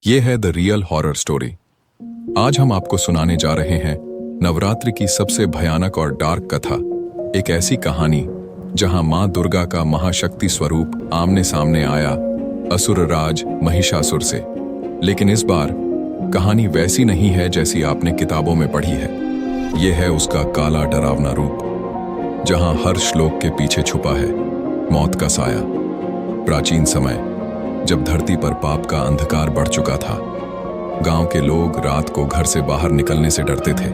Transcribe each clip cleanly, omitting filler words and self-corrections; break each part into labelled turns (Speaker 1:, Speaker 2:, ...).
Speaker 1: ये है the real horror story. आज हम आपको सुनाने जा रहे हैं नवरात्रि की सबसे भयानक और डार्क कथा। एक ऐसी कहानी जहां मां दुर्गा का महाशक्ति स्वरूप आमने सामने आया असुर राज महिषासुर से। लेकिन इस बार कहानी वैसी नहीं है जैसी आपने किताबों में पढ़ी है। यह है उसका काला डरावना रूप, जहां हर श्लोक के पीछे छुपा है मौत का साया। प्राचीन समय जब धरती पर पाप का अंधकार बढ़ चुका था, गांव के लोग रात को घर से बाहर निकलने से डरते थे।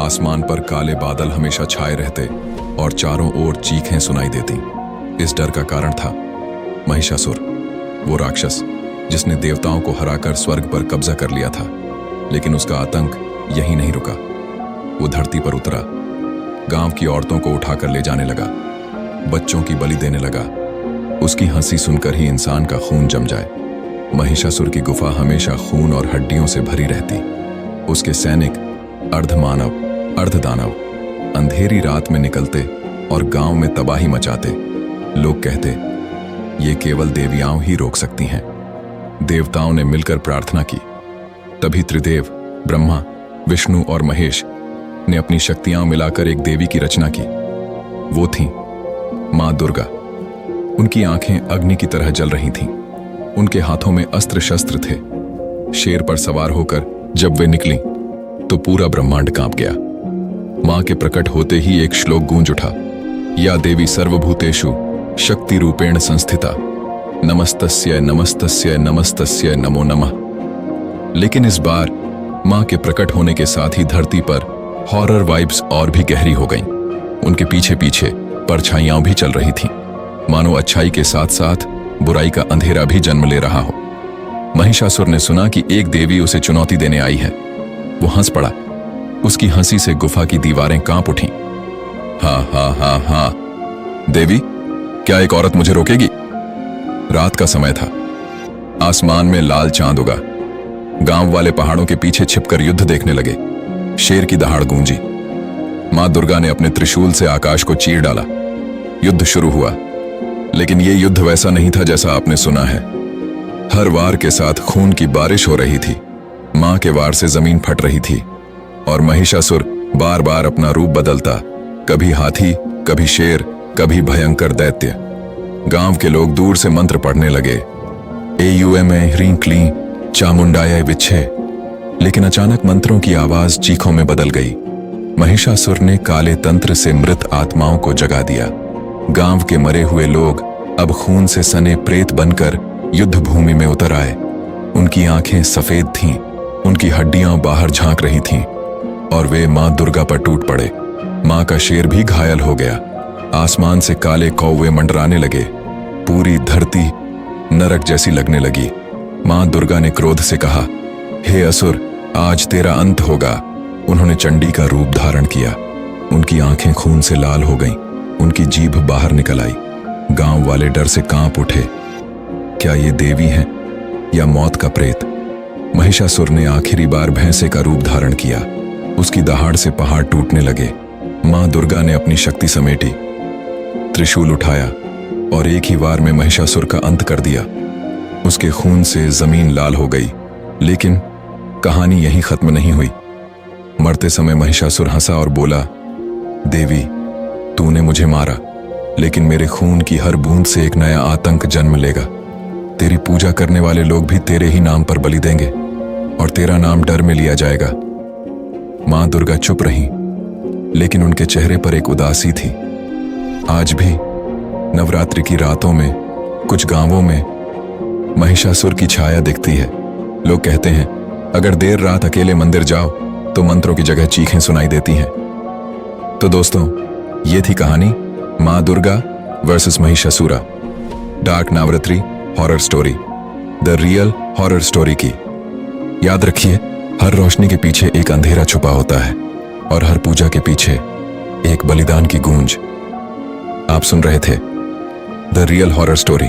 Speaker 1: आसमान पर काले बादल हमेशा छाए रहते और चारों ओर चीखें सुनाई देती। इस डर का कारण था महिषासुर, वो राक्षस जिसने देवताओं को हराकर स्वर्ग पर कब्जा कर लिया था। लेकिन उसका आतंक यहीं नहीं रुका। वो धरती पर उतरा, गांव की औरतों को उठाकर ले जाने लगा, बच्चों की बलि देने लगा। उसकी हंसी सुनकर ही इंसान का खून जम जाए। महिषासुर की गुफा हमेशा खून और हड्डियों से भरी रहती। उसके सैनिक अर्धमानव अर्धदानव अंधेरी रात में निकलते और गांव में तबाही मचाते। लोग कहते ये केवल देवियां ही रोक सकती हैं। देवताओं ने मिलकर प्रार्थना की। तभी त्रिदेव ब्रह्मा, विष्णु और महेश ने अपनी शक्तियां मिलाकर एक देवी की रचना की। वो थी मां दुर्गा। उनकी आंखें अग्नि की तरह जल रही थीं। उनके हाथों में अस्त्र शस्त्र थे। शेर पर सवार होकर जब वे निकली तो पूरा ब्रह्मांड कांप गया। मां के प्रकट होते ही एक श्लोक गूंज उठा, या देवी सर्वभूतेषु शक्ति रूपेण संस्थिता, नमस्तस्य नमस्तस्य नमस्तस्य नमो नमः। लेकिन इस बार मां के प्रकट होने के साथ ही धरती पर हॉरर वाइब्स और भी गहरी हो गईं। उनके पीछे पीछे परछाइयां भी चल रही थीं, मानो अच्छाई के साथ साथ बुराई का अंधेरा भी जन्म ले रहा हो। महिषासुर ने सुना कि एक देवी उसे चुनौती देने आई है। वो हंस पड़ा। उसकी हंसी से गुफा की दीवारें कांप उठीं। हाँ हाँ हाँ हाँ, देवी, क्या एक औरत मुझे रोकेगी? रात का समय था। आसमान में लाल चांद उगा। गांव वाले पहाड़ों के पीछे छिपकर युद्ध देखने लगे। शेर की दहाड़ गूंजी। मां दुर्गा ने अपने त्रिशूल से आकाश को चीर डाला। युद्ध शुरू हुआ। लेकिन यह युद्ध वैसा नहीं था जैसा आपने सुना है। हर वार के साथ खून की बारिश हो रही थी। मां के वार से जमीन फट रही थी और महिषासुर बार बार अपना रूप बदलता, कभी हाथी, कभी शेर, कभी भयंकर दैत्य। गांव के लोग दूर से मंत्र पढ़ने लगे, एयुएम ह्रीं क्लीं चामुंडाय विच्छे। लेकिन अचानक मंत्रों की आवाज चीखों में बदल गई। महिषासुर ने काले तंत्र से मृत आत्माओं को जगा दिया। गांव के मरे हुए लोग अब खून से सने प्रेत बनकर युद्ध भूमि में उतर आए। उनकी आंखें सफेद थीं, उनकी हड्डियां बाहर झांक रही थीं और वे मां दुर्गा पर टूट पड़े। मां का शेर भी घायल हो गया। आसमान से काले कौवे मंडराने लगे। पूरी धरती नरक जैसी लगने लगी। मां दुर्गा ने क्रोध से कहा, हे असुर, आज तेरा अंत होगा। उन्होंने चंडी का रूप धारण किया। उनकी आंखें खून से लाल हो गईं। उनकी जीभ बाहर निकल आई। गांव वाले डर से कांप उठे। क्या ये देवी हैं या मौत का प्रेत? महिषासुर ने आखिरी बार भैंसे का रूप धारण किया। उसकी दहाड़ से पहाड़ टूटने लगे। मां दुर्गा ने अपनी शक्ति समेटी, त्रिशूल उठाया और एक ही वार में महिषासुर का अंत कर दिया। उसके खून से जमीन लाल हो गई। लेकिन कहानी यहीं खत्म नहीं हुई। मरते समय महिषासुर हंसा और बोला, देवी, तूने मुझे मारा, लेकिन मेरे खून की हर बूंद से एक नया आतंक जन्म लेगा। तेरी पूजा करने वाले लोग भी तेरे ही नाम पर बलि देंगे और तेरा नाम डर में लिया जाएगा। मां दुर्गा चुप रहीं, लेकिन उनके चेहरे पर एक उदासी थी। आज भी नवरात्रि की रातों में कुछ गांवों में महिषासुर की छाया दिखती है। लोग कहते हैं अगर देर रात अकेले मंदिर जाओ तो मंत्रों की जगह चीखें सुनाई देती हैं। तो दोस्तों, ये थी कहानी मां Durga versus Mahishasura, dark Navratri horror story, the real horror story की। याद रखिए, हर रोशनी के पीछे एक अंधेरा छुपा होता है और हर पूजा के पीछे एक बलिदान की गूंज। आप सुन रहे थे द रियल हॉरर स्टोरी।